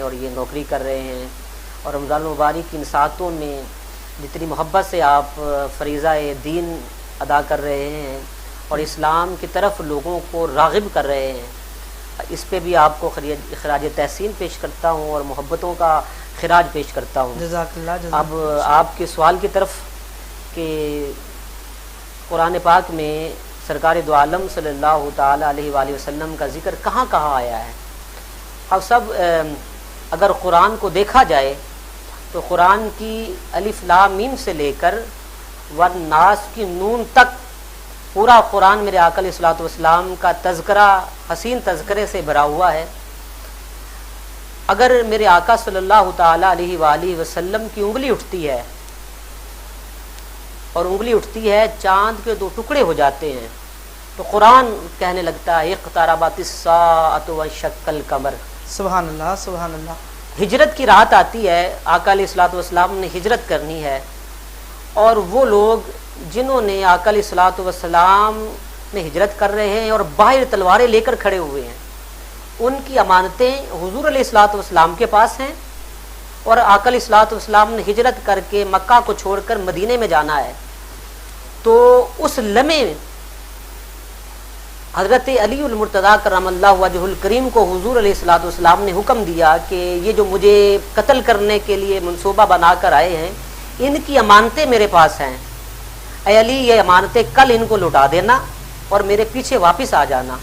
اور یہ نوکری کر رہے ہیں، اور رمضان المبارک کی ان ساعتوں میں جتنی محبت سے آپ فریضہ دین ادا کر رہے ہیں اور اسلام کی طرف لوگوں کو راغب کر رہے ہیں، اس پہ بھی آپ کو خراج تحسین پیش کرتا ہوں اور محبتوں کا خراج پیش کرتا ہوں۔ جزاک اللہ۔ اب آپ کے سوال کی طرف کہ قرآن پاک میں سرکار دو عالم صلی اللہ تعالی علیہ وآلہ وسلم کا ذکر کہاں کہاں آیا ہے۔ اب سب اگر قرآن کو دیکھا جائے تو قرآن کی الف لام میم سے لے کر والناس کی نون تک پورا قرآن میرے آقا علیہ الصلوۃ والسلام کا تذکرہ حسین تذکرے سے بھرا ہوا ہے۔ اگر میرے آقا صلی اللہ تعالی علیہ وآلہ وسلم کی انگلی اٹھتی ہے اور انگلی اٹھتی ہے چاند کے دو ٹکڑے ہو جاتے ہیں تو قرآن کہنے لگتا ہے اقتربت الساعۃ وانشق القمر۔ سبحان اللہ سبحان اللہ۔ ہجرت کی رات آتی ہے، آقا علیہ الصلوۃ والسلام نے ہجرت کرنی ہے، اور وہ لوگ جنہوں نے آقا علیہ الصلوۃ والسلام میں ہجرت کر رہے ہیں اور باہر تلواریں لے کر کھڑے ہوئے ہیں، ان کی امانتیں حضور علیہ الصلوۃ والسلام کے پاس ہیں، اور آقا علیہ الصلوۃ والسلام نے ہجرت کر کے مکہ کو چھوڑ کر مدینے میں جانا ہے۔ تو اس لمحے حضرت علی المرتضیٰ کرم اللہ وجہ الکریم کو حضور علیہ الصلوۃ والسلام نے حکم دیا کہ یہ جو مجھے قتل کرنے کے لیے منصوبہ بنا کر آئے ہیں، ان کی امانتیں میرے پاس ہیں، اے علی یہ امانتیں کل ان کو لوٹا دینا اور میرے پیچھے واپس آ جانا۔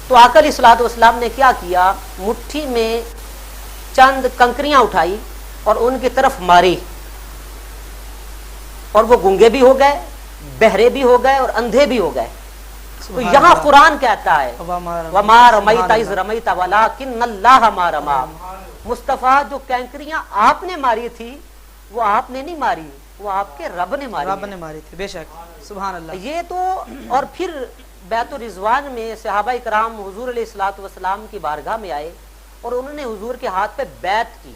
تو آقا علیہ الصلوۃ والسلام نے کیا کیا، مٹھی میں چند کنکریاں اٹھائی اور ان کی طرف ماری، اور وہ گونگے بھی ہو گئے، بہرے بھی ہو گئے اور اندھے بھی ہو گئے۔ تو یہاں قرآن کہتا ہے وَمَا رَمَيْتَ إِذْ رَمَيْتَ وَلَٰكِنَّ اللَّهَ مَا رَمَىٰ۔ مصطفیٰ جو کنکریاں آپ نے ماری تھی وہ آپ نے نہیں ماری، وہ آپ کے رب نے ماری، رب نے ماری تھی، بے شک، سبحان اللہ۔ یہ تو اور پھر بیت الرضوان میں صحابہ کرام حضور علیہ الصلوۃ والسلام کی بارگاہ میں آئے اور انہوں نے حضور کے ہاتھ پہ بیعت کی۔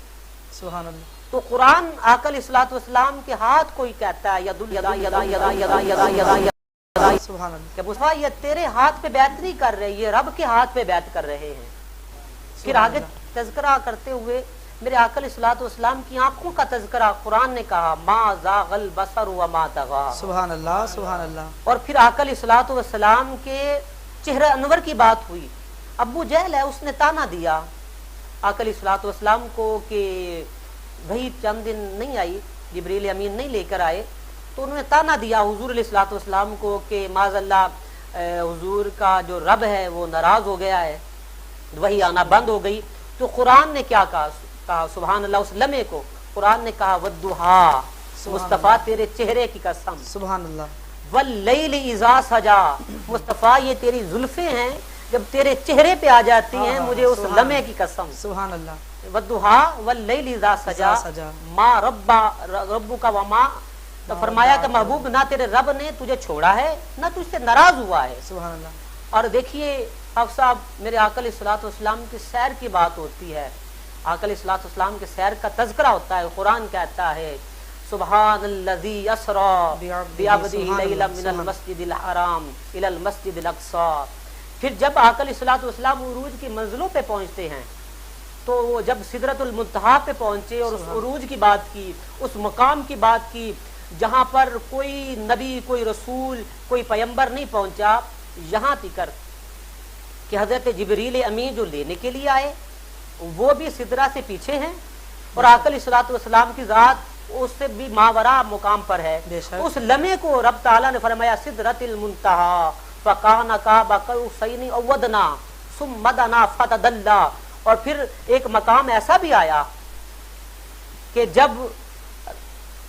سبحان اللہ۔ تو قرآن آقا علیہ الصلوۃ والسلام کے ہاتھ کو ہی کہتا ہے ید یدا یدا یدا یدا یدا یدا، سبحان اللہ، کہ مصطفیٰ یہ تیرے ہاتھ پہ بیعت نہیں کر رہے، یہ رب کے ہاتھ پہ بیعت کر رہے ہیں۔ پھر آگے تذکرہ کرتے ہوئے میرے آقا علیہ الصلوۃ والسلام کی آنکھوں کا تذکرہ قرآن نے کہا ما زاغ البصر وما طغى۔ سبحان اللہ سبحان اللہ۔ اور پھر آقا علیہ الصلوۃ والسلام کے چہرہ انور کی بات ہوئی۔ ابو جہل ہے، اس نے تانا دیا آقا علیہ الصلوۃ والسلام کو کہ بھائی چند دن نہیں آئی، جبریل امین نہیں لے کر آئے، تو انہوں نے تانا دیا حضور علیہ الصلوۃ والسلام کو کہ معاذ اللہ حضور کا جو رب ہے وہ ناراض ہو گیا ہے، وہی آنا بند ہو گئی۔ تو قرآن نے کیا کہا سبحان اللہ، اس لمحے کو قرآن نے کہا والضحیٰ، مصطفیٰ تیرے چہرے کی قسم، سبحان اللہ، واللیل اذا سجا، مصطفیٰ یہ تیری زلفیں ہیں جب تیرے چہرے پہ آ جاتی ہیں، مجھے اس لمحے کی قسم، سبحان اللہ، والضحیٰ واللیل اذا سجا ما ربک وما، تو فرمایا کہ محبوب نہ تیرے رب نے تجھے چھوڑا ہے نہ تجھ سے ناراض ہوا ہے۔ سبحان اللہ۔ اور دیکھیے اب صاحب میرے آقا علیہ الصلوۃ والسلام کی سیر کی بات ہوتی ہے، آقا علیہ الصلوۃ والسلام کے سیر کا تذکرہ ہوتا ہے، قرآن کہتا ہے سبحان الذی اسری بعبدہ لیلا من المسجد الحرام الی المسجد الاقصی۔ پھر جب آقا علیہ الصلوۃ والسلام عروج کی منزلوں پہ پہنچتے ہیں تو وہ جب سدرۃ المنتہا پہ پہنچے اور اس عروج کی بات کی، اس مقام کی بات کی جہاں پر کوئی نبی، کوئی رسول، کوئی پیمبر نہیں پہنچا، یہاں تک کہ حضرت جبریل امین جو لینے کے لیے آئے وہ بھی سدرہ سے پیچھے ہیں، اور آقا علیہ الصلوۃ والسلام کی ذات اس سے بھی ماورا مقام پر ہے۔ اس لمحے کو رب تعالیٰ نے فرمایا سدرۃ المنتہا فکان قاب قوسین او ادنی ثم دنا فتدلی۔ اور پھر ایک مقام ایسا بھی آیا کہ جب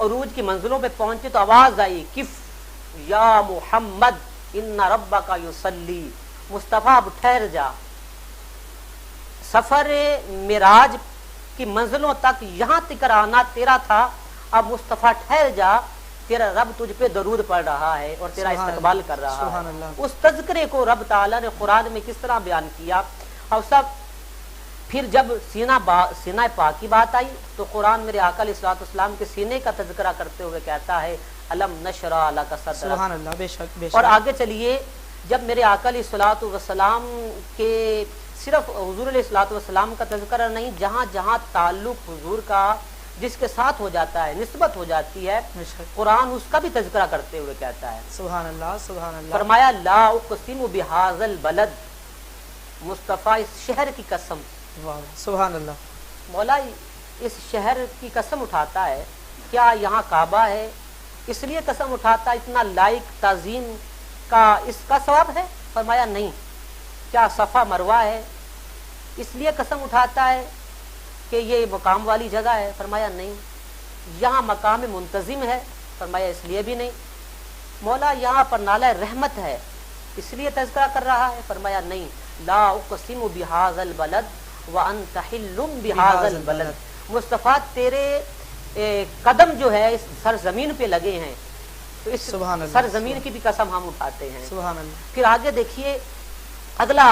عروج کی منزلوں پہ پہنچے تو آواز آئی کف یا محمد ان ربک یصلی، مصطفیٰ اب ٹھہر جا، سفر معراج کی منزلوں تک یہاں تک آنا تیرا تھا، اب مصطفیٰ ٹھہر جا، تیرا رب تجھ پہ درود پڑھ رہا ہے اور تیرا استقبال کر رہا ہے۔ اس تذکرے کو رب تعالیٰ نے قرآن میں کس طرح بیان کیا۔ اور سب پھر جب سینہ پاک کی بات آئی تو قرآن میرے آقا علیہ الصلوۃ والسلام کے سینے کا تذکرہ کرتے ہوئے کہتا ہے الم نشرح لک صدرک۔ سبحان اللہ، بے شک بے شک۔ اور آگے چلیے جب میرے آقا علیہ الصلوۃ والسلام کے صرف حضور علیہ الصلوۃ والسلام کا تذکرہ نہیں، جہاں جہاں تعلق حضور کا جس کے ساتھ ہو جاتا ہے، نسبت ہو جاتی ہے، قرآن اس کا بھی تذکرہ کرتے ہوئے کہتا ہے سبحان اللہ سبحان اللہ. فرمایا لا اقسم بہذا البلد، مصطفیٰ اس شہر کی قسم. واہ سبحان اللہ. مولا اس شہر کی قسم اٹھاتا ہے، کیا یہاں کعبہ ہے اس لیے قسم اٹھاتا ہے، اتنا لائق تعظیم کا اس کا ثواب ہے؟ فرمایا نہیں. کیا صفا مروہ ہے اس لیے قسم اٹھاتا ہے کہ یہ مقام والی جگہ ہے؟ فرمایا نہیں. یہاں مقام منتظم ہے؟ فرمایا اس لیے بھی نہیں. مولا یہاں پر نالہ رحمت ہے اس لیے تذکرہ کر رہا ہے؟ فرمایا نہیں. لا اقسم بہذا البلد وانت حل بہذا البلد، مصطفیٰ تیرے قدم جو ہے اس سرزمین پہ لگے ہیں، تو اس سرزمین کی بھی قسم ہم اٹھاتے ہیں. سبحان اللہ. پھر آگے دیکھیے اگلا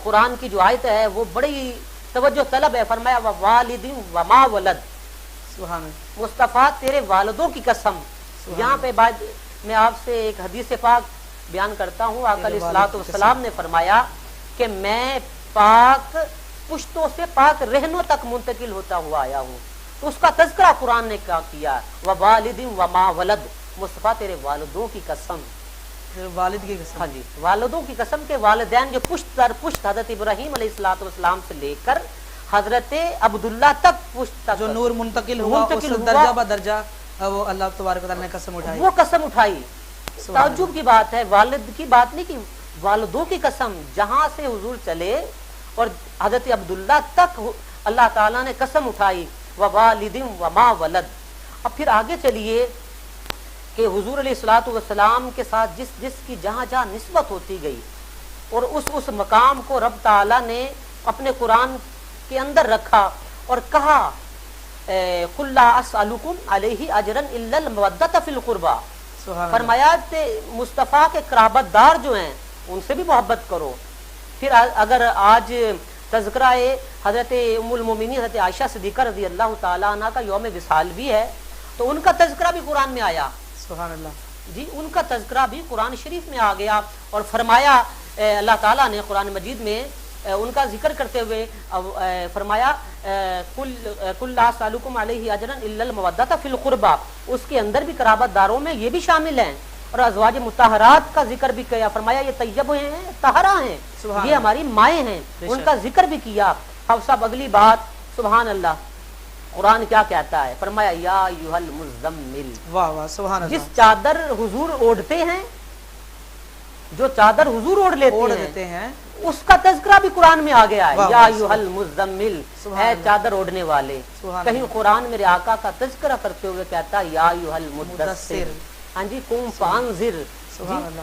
قرآن کی جو آیت ہے وہ بڑی توجہ طلب ہے. فرمایا ووالد وما ولد، سبحان اللہ. مصطفیٰ تیرے والدوں کی قسم. یہاں پہ بعد میں آپ سے ایک حدیث پاک بیان کرتا ہوں. آقا علیہ الصلوۃ والسلام نے فرمایا کہ میں پاک پشتوں سے پاک رہنوں تک منتقل ہوتا ہوا آیا ہوں. تو اس کا تذکرہ قرآن نے کیا ووالد وما ولد، مصطفیٰ تیرے والدوں کی قسم. والد کی قسم. ہاں جی، والدوں کی قسم کے والدین جو پشت در پشت حضرت ابراہیم علیہ الصلوۃ والسلام سے لے کر حضرت عبداللہ تک پشت تک جو نور منتقل ہوا اس درجہ با درجہ وہ اللہ تبارک و تعالیٰ نے قسم اٹھائی. وہ قسم اٹھائی. تعجب کی بات ہے، والد کی بات نہیں کی، والدوں کی قسم. جہاں سے حضور چلے اور حضرت عبداللہ تک اللہ تعالیٰ نے قسم اٹھائی ووالد وما ولد. اب پھر آگے چلیے کہ حضور علیہ الصلوۃ والسلام کے ساتھ جس جس کی جہاں جہاں نسبت ہوتی گئی اور اس مقام کو رب تعالیٰ نے اپنے قرآن کے اندر رکھا اور کہا قل لا اسألکم علیہ اجرا الا المودۃ فی القربى. فرمایا کہ مصطفیٰ کے قرابت دار جو ہیں ان سے بھی محبت کرو. پھر اگر آج تذکرہ حضرت ام المومنین حضرت عائشہ صدیقہ رضی اللہ تعالیٰ عنہ کا یوم وصال بھی ہے تو ان کا تذکرہ بھی قرآن میں آیا. سبحان اللہ. جی ان کا تذکرہ بھی قرآن شریف میں آ گیا اور فرمایا اللہ تعالیٰ نے قرآن مجید میں ان کا ذکر کرتے ہوئے فرمایا قل لا اسألکم علیہ اجرا الا المودۃ فی القربى. اس کے اندر بھی قرابت داروں میں یہ بھی شامل ہیں. اور ازواج مطہرات کا ذکر بھی کیا. فرمایا یہ طیب ہیں، طاہرہ ہیں، یہ ہماری مائیں ہیں، ان کا ذکر بھی کیا. اب صاحب اگلی بات سبحان اللہ قرآن کیا کہتا ہے؟ فرمایا یا ایھا المزمل. واہ واہ سبحان اللہ. جس چادر حضور اوڑھتے ہیں، جو چادر حضور اوڑھ لیتے ہیں اس کا تذکرہ بھی قرآن میں آ گیا ہے. یا ایھا المزمل، ہے چادر اوڑھنے والے. کہیں قرآن میرے آقا کا تذکرہ کرتے ہوئے کہتا ہے یا ایھا المدثر، ہاں جی قم فانذر.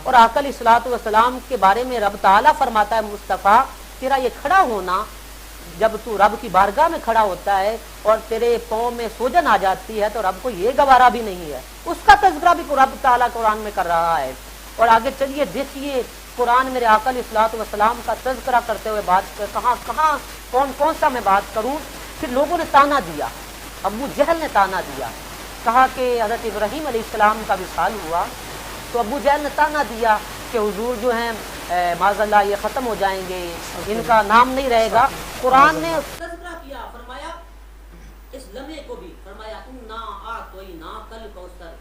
اور آقا علیہ الصلوۃ والسلام کے بارے میں رب تعالیٰ فرماتا ہے مصطفیٰ تیرا یہ کھڑا ہونا، جب تو رب کی بارگاہ میں کھڑا ہوتا ہے اور تیرے پاؤں میں سوجن آ جاتی ہے تو رب کو یہ گوارا بھی نہیں ہے. اس کا تذکرہ بھی رب تعالیٰ قرآن میں کر رہا ہے. اور آگے چلیے دیکھیے قرآن میرے آقا علیہ الصلوۃ والسلام کا تذکرہ کرتے ہوئے بات کہاں کہاں کون سا میں بات کروں. پھر لوگوں نے تانا دیا، ابو جہل نے تانا دیا، کہا کہ حضرت ابراہیم علیہ السلام کا وصال ہوا تو ابو جہل نے تانا دیا کہ حضور جو ہیں معاذ اللہ یہ ختم ہو جائیں گے، ان کا نام نہیں رہے گا. قرآن نے تذکرہ کیا، فرمایا اس لمحے کو بھی، فرمایا انا اعطیناک الکوثر،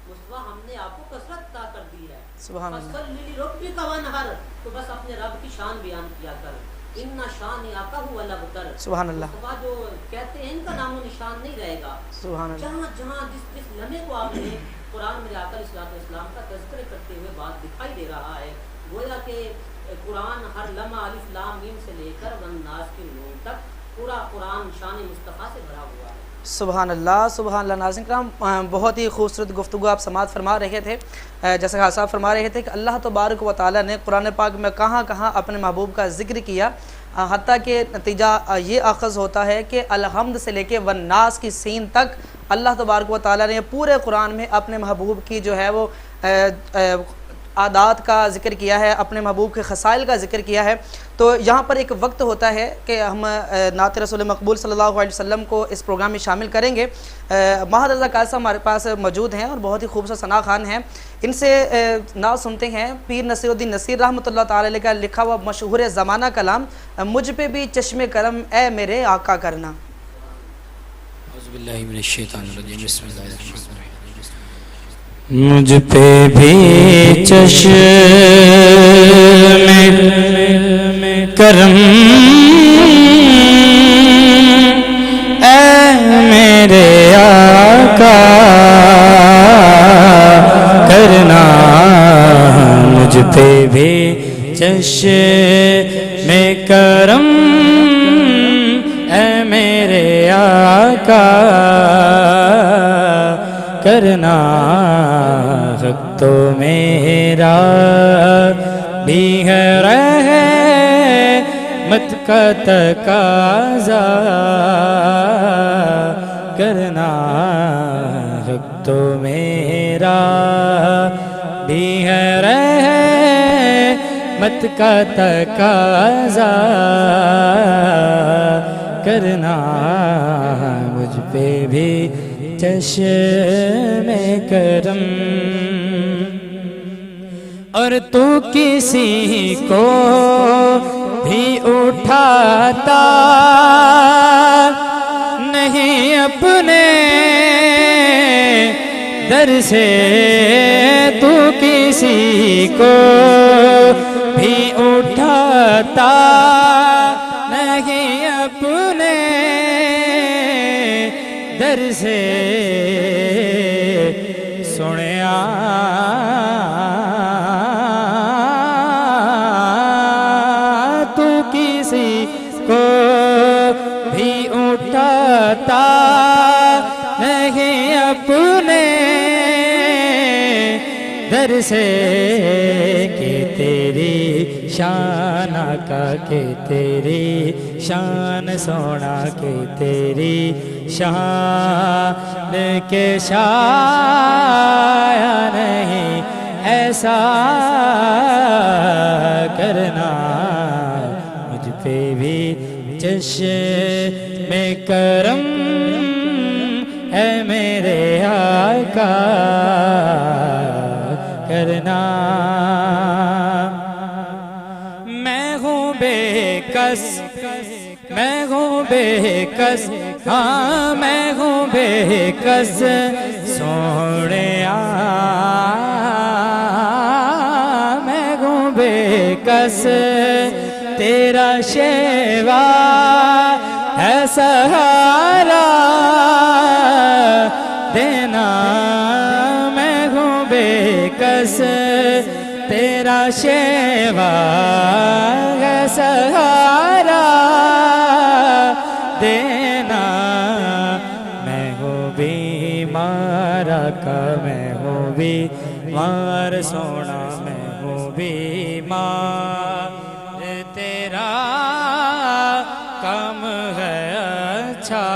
مصطفیٰ ہم نے آپ کو کثرت عطا کر دی ہے. سبحان اللہ. فصلی لربک وانحر، تو بس اپنے رب کی شان بیان کیا کر. ان شانئک هو الابتر. سبحان اللہ. مصطفیٰ جو کہتے ہیں ان کا نام و نشان نہیں رہے گا. سبحان اللہ. جہاں جہاں جس لمحے کو آپ نے قرآن میرے آقا علیہ الصلوۃ والسلام کا تذکرہ کرتے ہوئے بات دکھائی دے رہا ہے. گویا کہ قرآن ہر لمحہ الف لام میم سے لے کر والناس کی نون تک پورا قرآن شان مصطفیٰ سے بھرا ہوا ہے. سبحان اللہ سبحان اللہ. ناظرین کرام بہت ہی خوبصورت گفتگو آپ سماعت فرما رہے تھے. جیسا کہ صاحب فرما رہے تھے کہ اللہ تبارک و تعالیٰ نے قرآن پاک میں کہاں کہاں اپنے محبوب کا ذکر کیا، حتیٰ کہ نتیجہ یہ اخذ ہوتا ہے کہ الحمد سے لے کے والناس کی سین تک اللہ تبارک و تعالیٰ نے پورے قرآن میں اپنے محبوب کی جو ہے وہ عادات کا ذکر کیا ہے، اپنے محبوب کے خصائل کا ذکر کیا ہے، تو یہاں پر ایک وقت ہوتا ہے کہ ہم نعت رسول مقبول صلی اللہ علیہ وسلم کو اس پروگرام میں شامل کریں گے۔ مہد رضا قائد صاحب ہمارے پاس موجود ہیں اور بہت ہی خوبصورت ثناء خوان ہیں، ان سے نعت سنتے ہیں۔ پیر نصیر الدین نصیر رحمۃ اللہ تعالی علیہ کا لکھا ہوا مشہور زمانہ کلام مجھ پہ بھی چشم کرم اے میرے آقا کرنا۔ اعوذ باللہ من الشیطان الرجیم، بسم اللہ الرحمن الرحیم۔ مجھ پہ بھی چشم کرم اے میرے آقا کرنا، مجھ پہ بھی چشم کرم اے میرے آقا کرنا، حق تو میرا بھی ہے رحمت کا تقاضا کرنا، حق تو میرا بھی ہے رحمت کا تقاضا کرنا، مجھ پہ بھی چشم کرم۔ اور تو کسی کو بھی اٹھاتا نہیں اپنے در سے، تو کسی کو بھی اٹھاتا نہیں اپنے در سے، سنیا تو کسی کو بھی اٹھاتا نہیں اپنے در سے، کہ تیری شان آقا، کہ تیری شان سونا، کہ تیری شان کے شایا نہیں ایسا کرنا، مجھ پہ بھی چشم کرم اے میرے آقا کرنا۔ میں ہوں بے کس، میں ہوں بے کس، ہاں میں ہوں بے کس سوڑیا، میں ہوں بے کس تیرا شیوا ہے سہارا دینا، میں ہوں بے کس تیرا شیوا ہے سہارا دینا، میں ہوں بیمار آقا، میں ہوں بیمار سونا، میں ہوں بیمار، تیرا کام ہے اچھا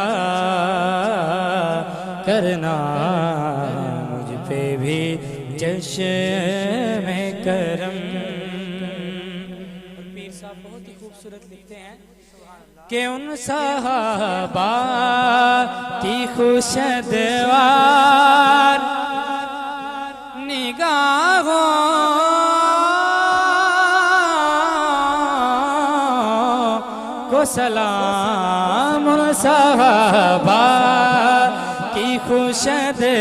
کرنا، مجھ پہ بھی چشم کرم۔ پیر صاحب بہت ہی خوبصورت لکھتے ہیں کہ ان صحابہ کی خوشدوار نگاہوں کو سلام، ان صحابہ کی خوشدوار